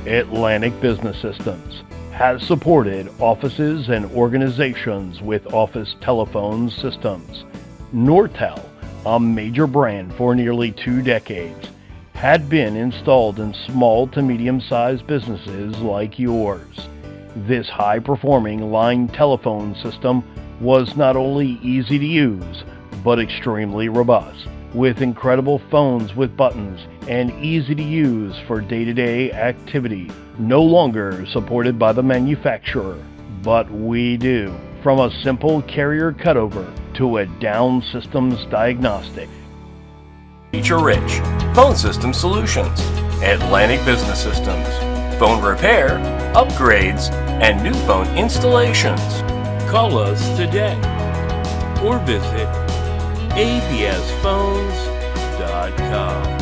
Atlantic Business Systems has supported offices and organizations with office telephone systems. Nortel, a major brand for nearly 2 decades, had been installed in small to medium-sized businesses like yours. This high-performing line telephone system was not only easy to use, but extremely robust, with incredible phones with buttons and easy to use for day-to-day activity. No longer supported by the manufacturer, but we do. From a simple carrier cutover to a down systems diagnostic. Feature-rich phone system solutions, Atlantic Business Systems, phone repair, upgrades, and new phone installations. Call us today or visit absphones.com.